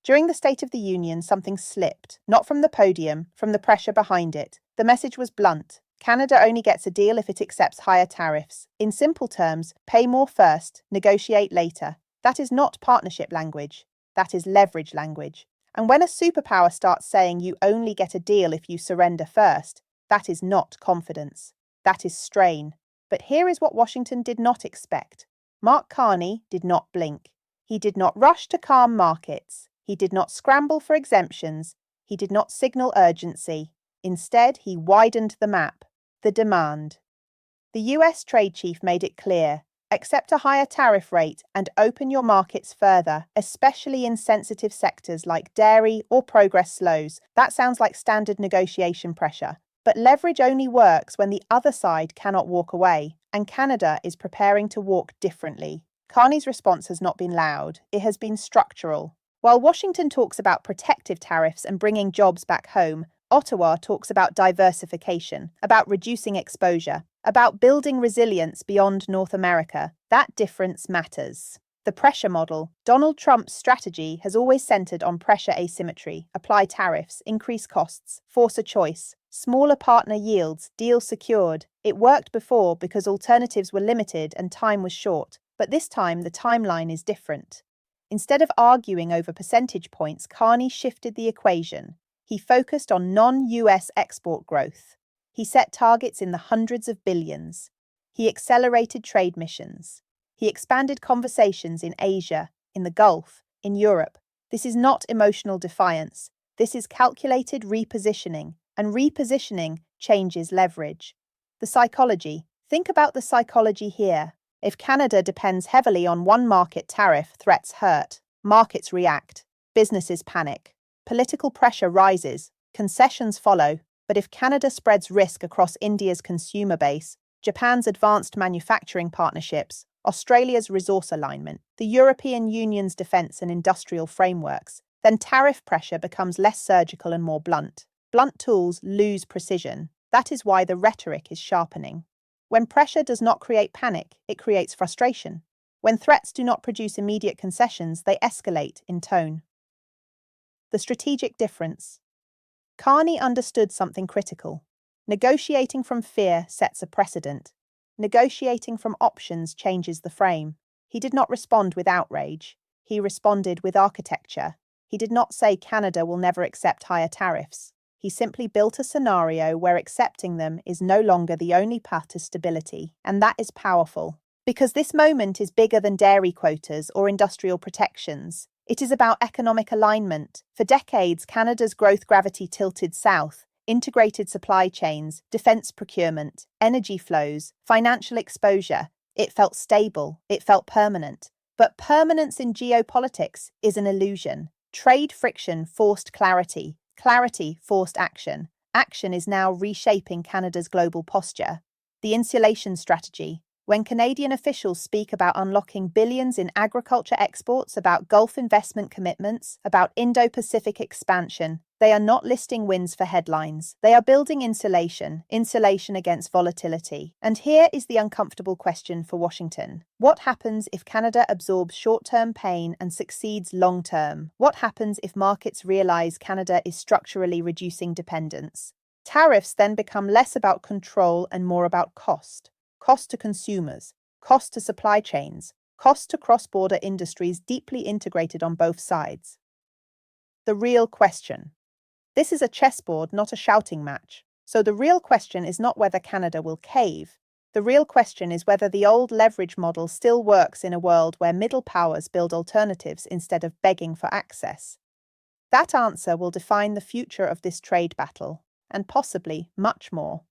During the State of the Union, something slipped, not from the podium, from the pressure behind it. The message was blunt. Canada only gets a deal if it accepts higher tariffs. In simple terms, pay more first, negotiate later. That is not partnership language. That is leverage language. And when a superpower starts saying you only get a deal if you surrender first, that is not confidence. That is strain. But here is what Washington did not expect. Mark Carney did not blink. He did not rush to calm markets. He did not scramble for exemptions. He did not signal urgency. Instead, he widened the map, the demand. The US trade chief made it clear, accept a higher tariff rate and open your markets further, especially in sensitive sectors like dairy or progress slows. That sounds like standard negotiation pressure. But leverage only works when the other side cannot walk away, and Canada is preparing to walk differently. Carney's response has not been loud, it has been structural. While Washington talks about protective tariffs and bringing jobs back home, Ottawa talks about diversification, about reducing exposure, about building resilience beyond North America. That difference matters. The pressure model. Donald Trump's strategy has always centered on pressure asymmetry, apply tariffs, increase costs, force a choice. Smaller partner yields, deal secured. It worked before because alternatives were limited and time was short, but this time the timeline is different. Instead of arguing over percentage points, Carney shifted the equation. He focused on non-US export growth. He set targets in the hundreds of billions. He accelerated trade missions. He expanded conversations in Asia, in the Gulf, in Europe. This is not emotional defiance. This is calculated repositioning, and repositioning changes leverage. The psychology. Think about the psychology here. If Canada depends heavily on one market tariff, threats hurt. Markets react. Businesses panic. Political pressure rises. Concessions follow. But if Canada spreads risk across India's consumer base, Japan's advanced manufacturing partnerships, Australia's resource alignment, the European Union's defence and industrial frameworks, then tariff pressure becomes less surgical and more blunt. Blunt tools lose precision. That is why the rhetoric is sharpening. When pressure does not create panic, it creates frustration. When threats do not produce immediate concessions, they escalate in tone. The strategic difference. Carney understood something critical. Negotiating from fear sets a precedent. Negotiating from options changes the frame. He did not respond with outrage. He responded with architecture. He did not say Canada will never accept higher tariffs. He simply built a scenario where accepting them is no longer the only path to stability, and that is powerful. Because this moment is bigger than dairy quotas or industrial protections. It is about economic alignment. For decades, Canada's growth gravity tilted south. Integrated supply chains, defence procurement, energy flows, financial exposure. It felt stable. It felt permanent. But permanence in geopolitics is an illusion. Trade friction forced clarity. Clarity forced action. Action is now reshaping Canada's global posture. The insulation strategy. When Canadian officials speak about unlocking billions in agriculture exports, about Gulf investment commitments, about Indo-Pacific expansion, they are not listing wins for headlines. They are building insulation against volatility. And here is the uncomfortable question for Washington. What happens if Canada absorbs short-term pain and succeeds long-term? What happens if markets realize Canada is structurally reducing dependence? Tariffs then become less about control and more about cost. Cost to consumers, cost to supply chains, cost to cross-border industries deeply integrated on both sides. The real question. This is a chessboard, not a shouting match. So the real question is not whether Canada will cave. The real question is whether the old leverage model still works in a world where middle powers build alternatives instead of begging for access. That answer will define the future of this trade battle, and possibly much more.